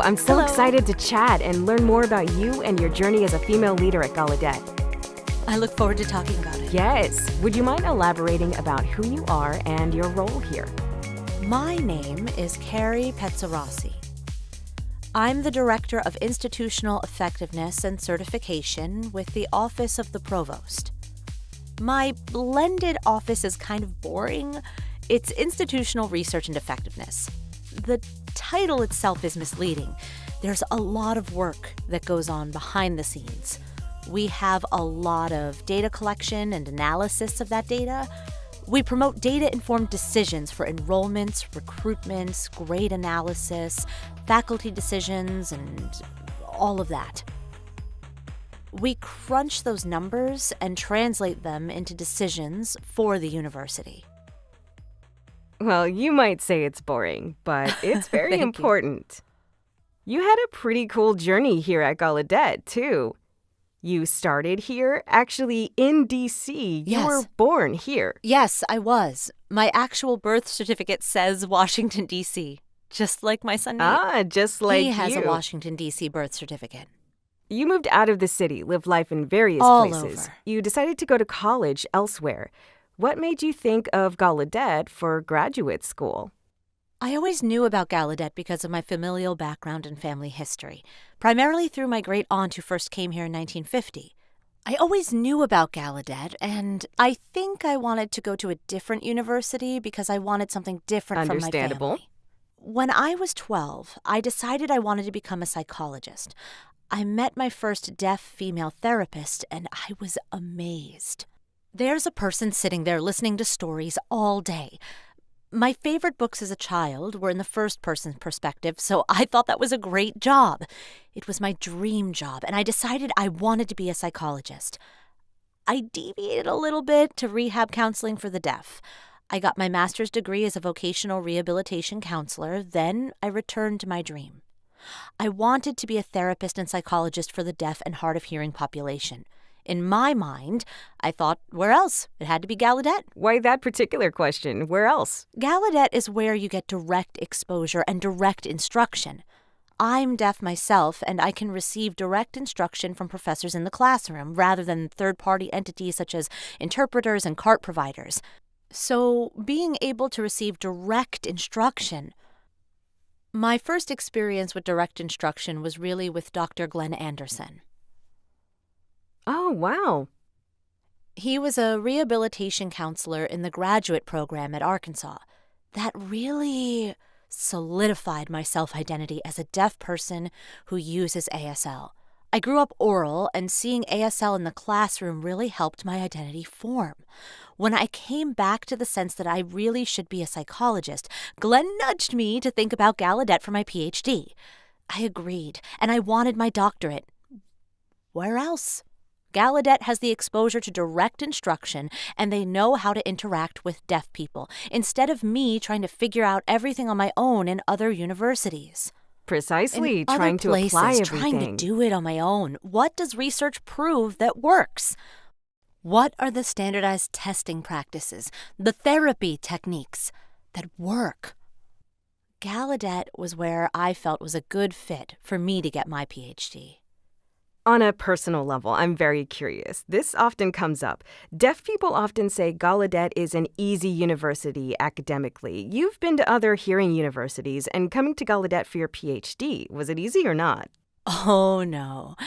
I'm so Hello. excited to chat and learn more about you and your journey as a female leader at Gallaudet. I look forward to talking about it. Yes. Would you mind elaborating about who you are and your role here? My name is Carrie Pezzarossi. I'm the Director of Institutional Effectiveness and Certification with the Office of the Provost. My blended office is kind of boring. It's Institutional Research and Effectiveness. The title itself is misleading. There's a lot of work that goes on behind the scenes. We have a lot of data collection and analysis of that data. We promote data-informed decisions for enrollments, recruitments, grade analysis, faculty decisions, and all of that. We crunch those numbers and translate them into decisions for the university. Well, you might say it's boring, but it's very Thank you. important. You had a pretty cool journey here at Gallaudet, too. You started here, actually in D.C. Yes. You were born here. Yes, I was. My actual birth certificate says Washington, D.C., just like my son Nate. Ah, just like he has you. a Washington, D.C. birth certificate. You moved out of the city, lived life in various All places. over. You decided to go to college elsewhere. What made you think of Gallaudet for graduate school? I always knew about Gallaudet because of my familial background and family history, primarily through my great-aunt who first came here in 1950. I always knew about Gallaudet, and I think I wanted to go to a different university because I wanted something different from my Understandable. family. When I was 12, I decided I wanted to become a psychologist. I met my first deaf female therapist, and I was amazed. There's a person sitting there listening to stories all day. My favorite books as a child were in the first-person perspective, so I thought that was a great job. It was my dream job, and I decided I wanted to be a psychologist. I deviated a little bit to rehab counseling for the deaf. I got my master's degree as a vocational rehabilitation counselor, then I returned to my dream. I wanted to be a therapist and psychologist for the deaf and hard of hearing population. In my mind, I thought, where else? It had to be Gallaudet. Why that particular question? Where else? Gallaudet is where you get direct exposure and direct instruction. I'm deaf myself, and I can receive direct instruction from professors in the classroom rather than third-party entities such as interpreters and CART providers. So, being able to receive direct instruction. My first experience with direct instruction was really with Dr. Glenn Anderson. Oh, wow. He was a rehabilitation counselor in the graduate program at Arkansas. That really solidified my self-identity as a deaf person who uses ASL. I grew up oral, and seeing ASL in the classroom really helped my identity form. When I came back to the sense that I really should be a psychologist, Glenn nudged me to think about Gallaudet for my PhD. I agreed, and I wanted my doctorate. Where else? Gallaudet has the exposure to direct instruction, and they know how to interact with deaf people, instead of me trying to figure out everything on my own in other universities. Precisely, In trying other to places, apply trying everything. to do it on my own. What does research prove that works? What are the standardized testing practices, the therapy techniques that work? Gallaudet was where I felt was a good fit for me to get my PhD. On a personal level, I'm very curious. This often comes up. Deaf people often say Gallaudet is an easy university academically. You've been to other hearing universities, and coming to Gallaudet for your PhD, was it easy or not? Oh, no.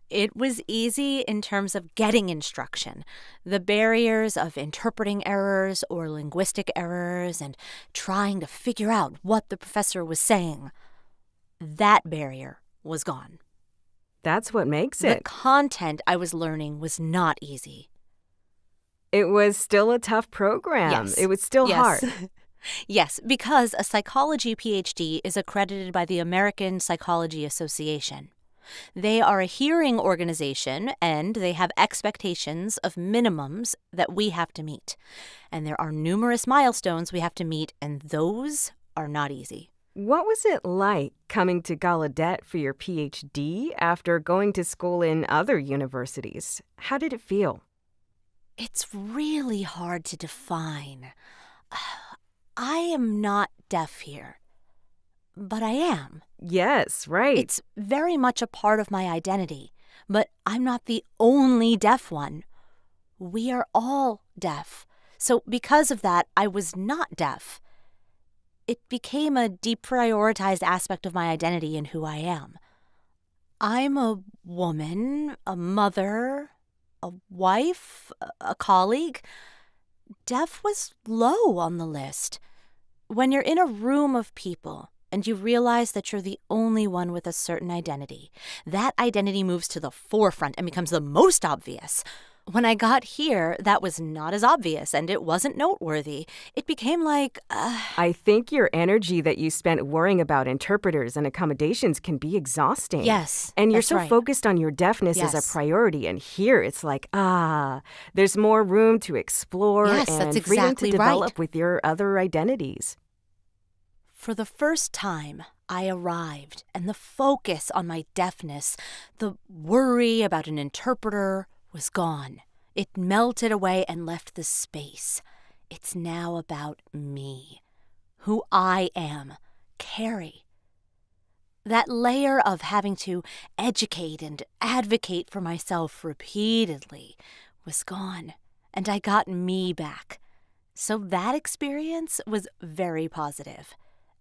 It was easy in terms of getting instruction. The barriers of interpreting errors or linguistic errors and trying to figure out what the professor was saying, that barrier was gone. That's what makes The it. content I was learning was not easy. It was still a tough program. Yes. It was still hard. Yes, because a psychology PhD is accredited by the American Psychology Association. They are a hearing organization, and they have expectations of minimums that we have to meet. And there are numerous milestones we have to meet, and those are not easy. What was it like coming to Gallaudet for your PhD after going to school in other universities? How did it feel? It's really hard to define. I am not deaf here. but I am. Yes, right. It's very much a part of my identity, but I'm not the only deaf one. We are all deaf. So because of that, I was not deaf. It became a deprioritized aspect of my identity and who I am. I'm a woman, a mother, a wife, a colleague. Deaf was low on the list. When you're in a room of people and you realize that you're the only one with a certain identity, that identity moves to the forefront and becomes the most obvious. When I got here, that was not as obvious and it wasn't noteworthy. It became like, I think your energy that you spent worrying about interpreters and accommodations can be exhausting. Yes, And you're that's so right. focused on your deafness as Yes. a priority. And here it's like, there's more room to explore Yes, and that's freedom exactly to develop right. with your other identities. For the first time, I arrived, and the focus on my deafness, the worry about an interpreter, was gone. It melted away and left the space. It's now about me, who I am, Carrie. That layer of having to educate and advocate for myself repeatedly was gone, and I got me back. So that experience was very positive.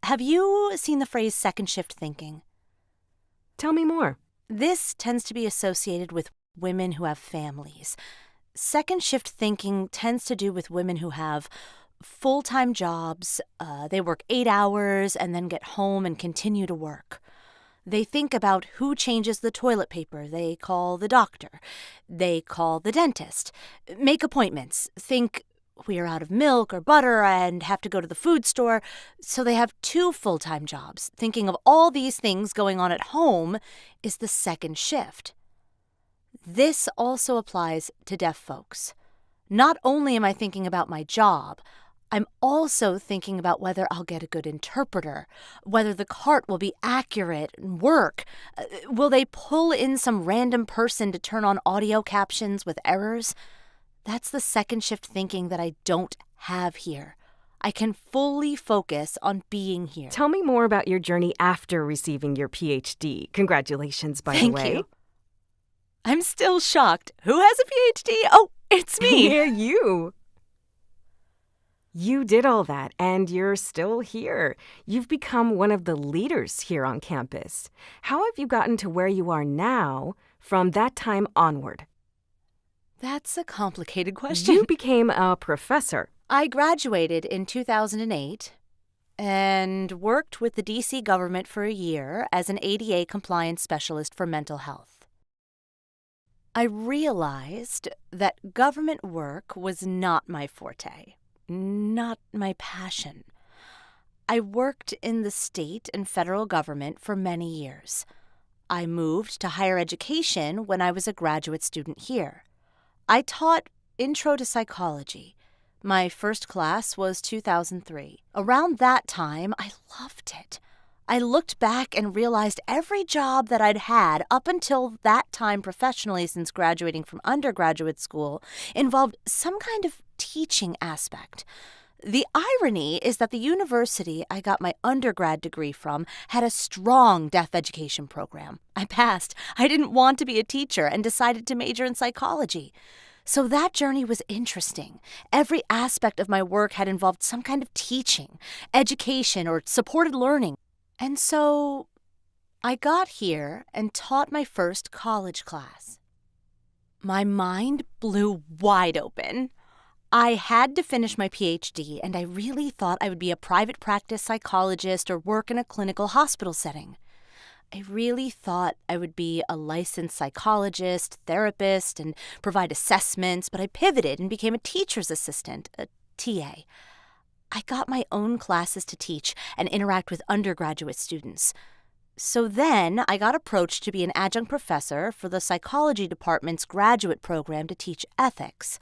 Have you seen the phrase second shift thinking? Tell me more. This tends to be associated with women who have families. Second shift thinking tends to do with women who have full-time jobs. They work 8 hours and then get home and continue to work. They think about who changes the toilet paper. They call the doctor. They call the dentist. Make appointments. Think we're out of milk or butter and have to go to the food store. So they have 2 full-time jobs. Thinking of all these things going on at home is the second shift. This also applies to deaf folks. Not only am I thinking about my job, I'm also thinking about whether I'll get a good interpreter, whether the cart will be accurate and work. Will they pull in some random person to turn on audio captions with errors? That's the second shift thinking that I don't have here. I can fully focus on being here. Tell me more about your journey after receiving your PhD. Congratulations, by the way. Thank you. I'm still shocked. Who has a PhD? Oh, it's me. Yeah, you. You did all that, and you're still here. You've become one of the leaders here on campus. How have you gotten to where you are now from that time onward? That's a complicated question. You became a professor. I graduated in 2008 and worked with the D.C. government for a year as an ADA compliance specialist for mental health. I realized that government work was not my forte, not my passion. I worked in the state and federal government for many years. I moved to higher education when I was a graduate student here. I taught Intro to Psychology. My first class was 2003. Around that time, I loved it. I looked back and realized every job that I'd had up until that time professionally since graduating from undergraduate school involved some kind of teaching aspect. The irony is that the university I got my undergrad degree from had a strong deaf education program. I passed. I didn't want to be a teacher and decided to major in psychology. So that journey was interesting. Every aspect of my work had involved some kind of teaching, education, or supported learning. And so I got here and taught my first college class. My mind blew wide open. I had to finish my PhD, and I really thought I would be a private practice psychologist or work in a clinical hospital setting. I really thought I would be a licensed psychologist, therapist, and provide assessments, but I pivoted and became a teacher's assistant, a TA. I got my own classes to teach and interact with undergraduate students. So then I got approached to be an adjunct professor for the psychology department's graduate program to teach ethics.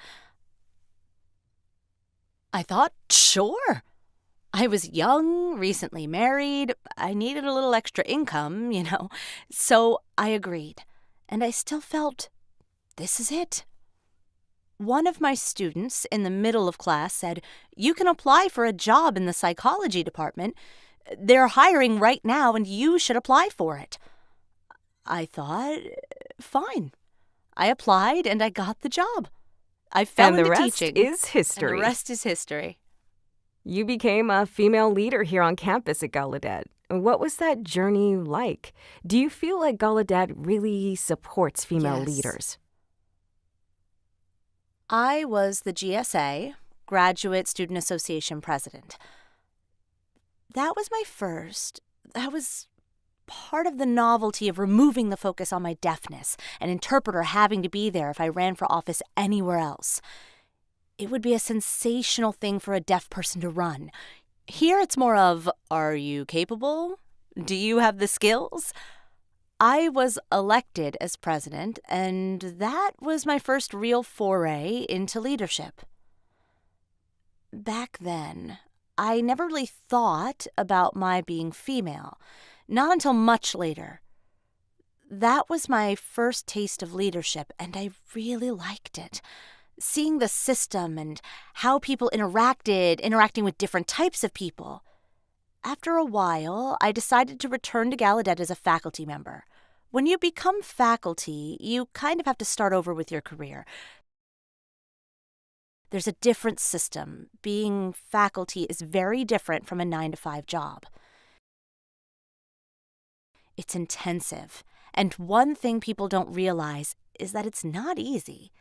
I thought, sure. I was young, recently married. I needed a little extra income, so I agreed. And I still felt, this is it. One of my students in the middle of class said, "You can apply for a job in the psychology department. They're hiring right now, and you should apply for it. I thought, fine. I applied, and I got the job. I fell And the into rest teaching. is And history. the rest is history. You became a female leader here on campus at Gallaudet. What was that journey like? Do you feel like Gallaudet really supports female Yes. leaders? I was the GSA, Graduate Student Association president. That was my first. That was part of the novelty of removing the focus on my deafness, an interpreter having to be there if I ran for office anywhere else. It would be a sensational thing for a deaf person to run. Here it's more of, are you capable? Do you have the skills? I was elected as president, and that was my first real foray into leadership. Back then, I never really thought about my being female, not until much later. That was my first taste of leadership, and I really liked it. Seeing the system and how people interacting with different types of people. After a while, I decided to return to Gallaudet as a faculty member. When you become faculty, you kind of have to start over with your career. There's a different system. Being faculty is very different from a 9-to-5 job. It's intensive, and one thing people don't realize is that it's not easy.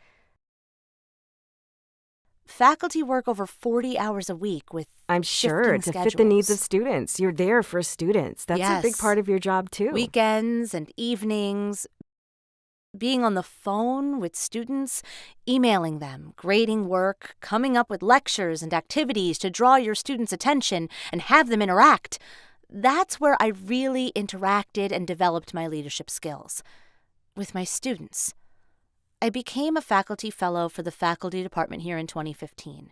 Faculty work over 40 hours a week with I'm sure, shifting to fit the needs of schedules. students. You're there for students. That's a big Yes. part of your job, too. Weekends and evenings, being on the phone with students, emailing them, grading work, coming up with lectures and activities to draw your students' attention and have them interact. That's where I really interacted and developed my leadership skills. With my students. I became a faculty fellow for the faculty department here in 2015.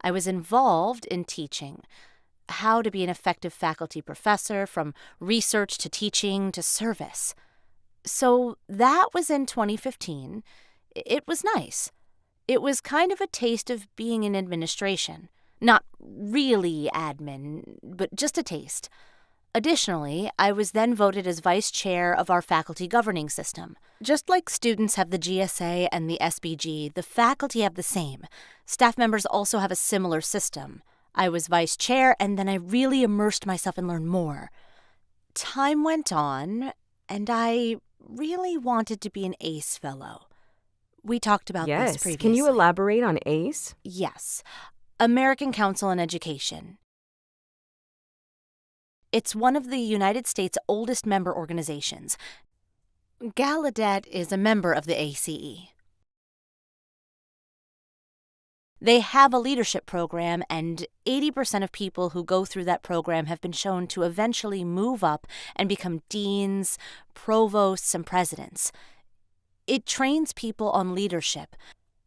I was involved in teaching how to be an effective faculty professor, from research to teaching to service. So that was in 2015. It was nice. It was kind of a taste of being in administration. Not really admin, but just a taste. Additionally, I was then voted as vice chair of our faculty governing system. Just like students have the GSA and the SBG, the faculty have the same. Staff members also have a similar system. I was vice chair, and then I really immersed myself and learned more. Time went on, and I really wanted to be an ACE fellow. We talked about this Yes. previously. Can you elaborate on ACE? Yes. American Council on Education. It's one of the United States' oldest member organizations. Gallaudet is a member of the ACE. They have a leadership program, and 80% of people who go through that program have been shown to eventually move up and become deans, provosts, and presidents. It trains people on leadership,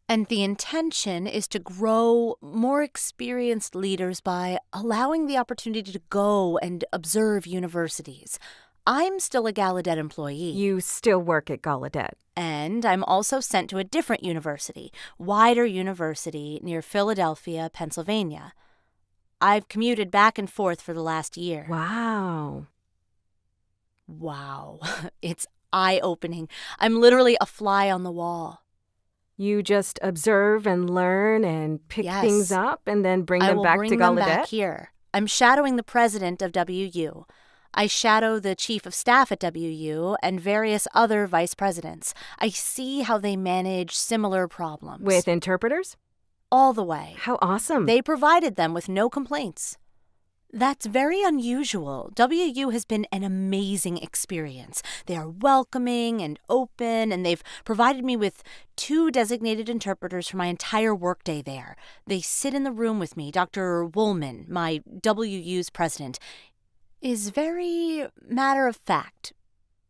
and the intention is to grow more experienced leaders by allowing the opportunity to go and observe universities. I'm still a Gallaudet employee. You still work at Gallaudet. And I'm also sent to a different university, Wider University near Philadelphia, Pennsylvania. I've commuted back and forth for the last year. Wow. It's eye-opening. I'm literally a fly on the wall. You just observe and learn and pick Yes. things up and then bring them back to I will bring them Gallaudet? back here. I'm shadowing the president of WU. I shadow the chief of staff at WU and various other vice presidents. I see how they manage similar problems. With interpreters? All the way. How awesome. They provided them with no complaints. That's very unusual. WU has been an amazing experience. They are welcoming and open, and they've provided me with 2 designated interpreters for my entire workday there. They sit in the room with me. Dr. Woolman, my WU's president, is very matter of fact.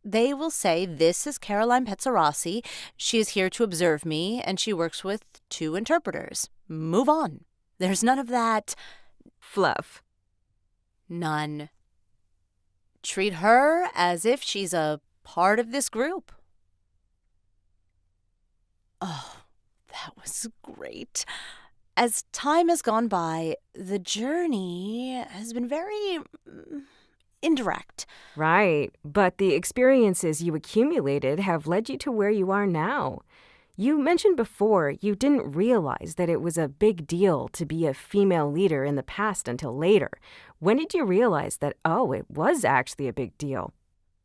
They will say, "This is Carrie Pezzarossi. She is here to observe me, and she works with 2 interpreters. Move on." There's none of that. Fluff. None. Treat her as if she's a part of this group. Oh, that was great. As time has gone by, the journey has been very indirect. Right, but the experiences you accumulated have led you to where you are now. You mentioned before you didn't realize that it was a big deal to be a female leader in the past until later. When did you realize that, it was actually a big deal?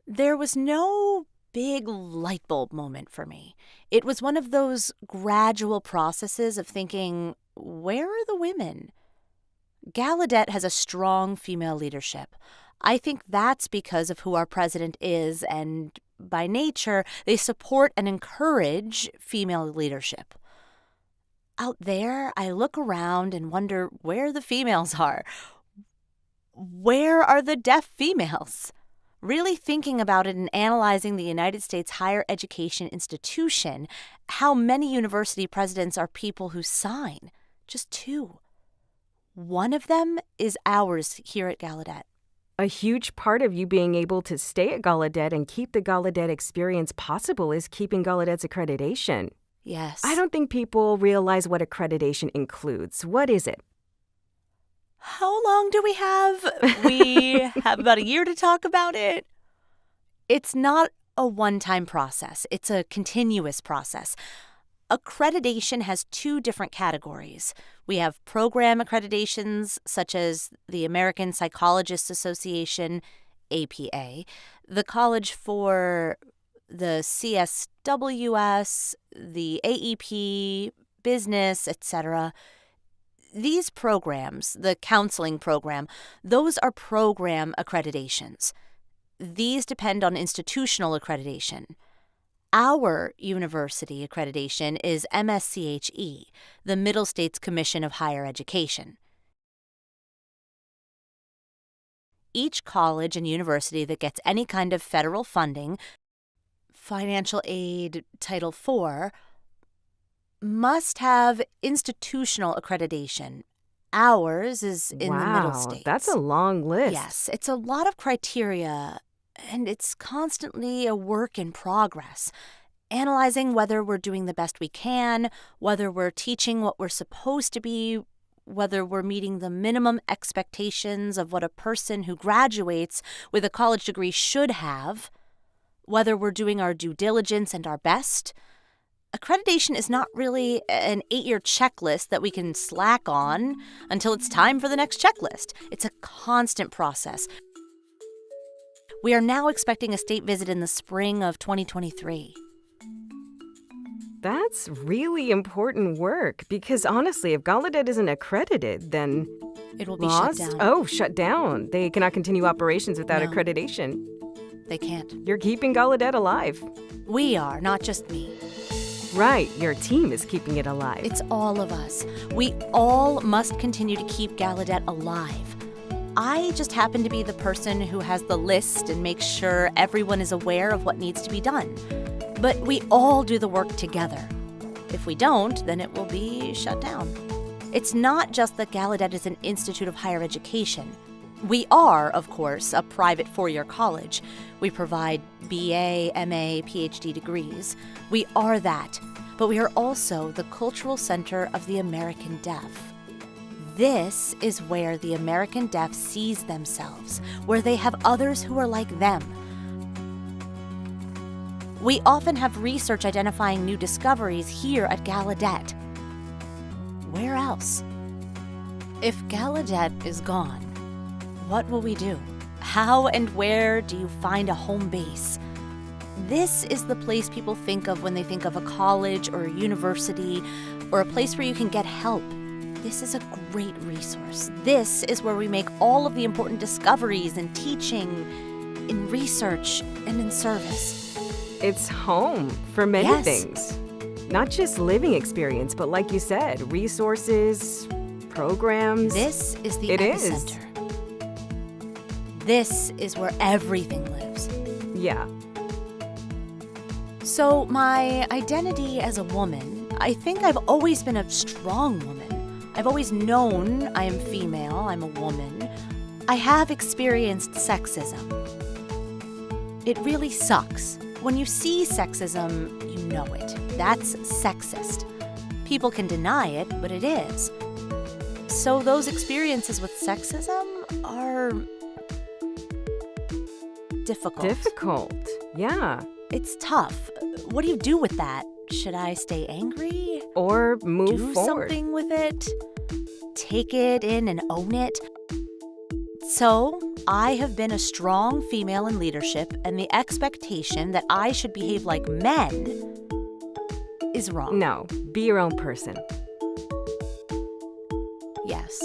There was no big light bulb moment for me. It was one of those gradual processes of thinking, where are the women? Gallaudet has a strong female leadership. I think that's because of who our president is, and by nature, they support and encourage female leadership. Out there, I look around and wonder where the females are. Where are the deaf females? Really thinking about it and analyzing the United States higher education institution, how many university presidents are people who sign? Just 2. One of them is ours here at Gallaudet. A huge part of you being able to stay at Gallaudet and keep the Gallaudet experience possible is keeping Gallaudet's accreditation. Yes. I don't think people realize what accreditation includes. What is it? How long do we have? We have about a year to talk about it. It's not a one-time process. It's a continuous process. Accreditation has 2 different categories. We have program accreditations, such as the American Psychologists Association, APA, the College for the CSWS, the AEP, business, etc. These programs, the counseling program, those are program accreditations. These depend on institutional accreditation. Our university accreditation is MSCHE, the Middle States Commission of Higher Education. Each college and university that gets any kind of federal funding, financial aid, Title IV, must have institutional accreditation. Ours is in the Middle States. That's a long list. Yes, it's a lot of criteria, and it's constantly a work in progress. Analyzing whether we're doing the best we can, whether we're teaching what we're supposed to be, whether we're meeting the minimum expectations of what a person who graduates with a college degree should have, whether we're doing our due diligence and our best. Accreditation is not really an 8-year checklist that we can slack on until it's time for the next checklist. It's a constant process. We are now expecting a state visit in the spring of 2023. That's really important work because honestly, if Gallaudet isn't accredited, then it will be lost? shut down. Oh, shut down. They cannot continue operations without No. accreditation. They can't. You're keeping Gallaudet alive. We are, not just me. Right, your team is keeping it alive. It's all of us. We all must continue to keep Gallaudet alive. I just happen to be the person who has the list and makes sure everyone is aware of what needs to be done. But we all do the work together. If we don't, then it will be shut down. It's not just that Gallaudet is an institute of higher education. We are, of course, a private 4-year college. We provide BA, MA, PhD degrees. We are that. But we are also the cultural center of the American deaf. This is where the American deaf sees themselves, where they have others who are like them. We often have research identifying new discoveries here at Gallaudet. Where else? If Gallaudet is gone, what will we do? How and where do you find a home base? This is the place people think of when they think of a college or a university or a place where you can get help. This is a great resource. This is where we make all of the important discoveries in teaching, in research, and in service. It's home for many Yes. things. Not just living experience, but like you said, resources, programs. This is the It is. epicenter. This is where everything lives. Yeah. So my identity as a woman, I think I've always been a strong woman. I've always known I am female, I'm a woman. I have experienced sexism. It really sucks. When you see sexism, you know it. That's sexist. People can deny it, but it is. So those experiences with sexism are difficult. Difficult. Yeah. It's tough. What do you do with that? Should I stay angry? Or move Do forward. something with it? Take it in and own it? So, I have been a strong female in leadership, and the expectation that I should behave like men is wrong. No, be your own person. Yes.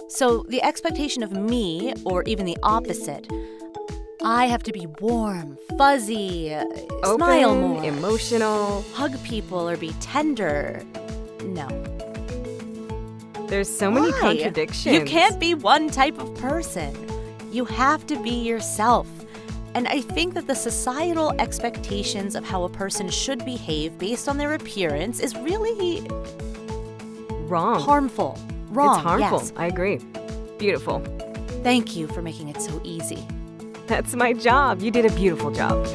So, the expectation of me, or even the opposite, I have to be warm, fuzzy, Open, smile more, emotional. hug people, or be tender. No. There's so many Why? contradictions. You can't be one type of person. You have to be yourself. And I think that the societal expectations of how a person should behave based on their appearance is really Wrong. harmful. Wrong. It's harmful. Yes. I agree. Beautiful. Thank you for making it so easy. That's my job. You did a beautiful job.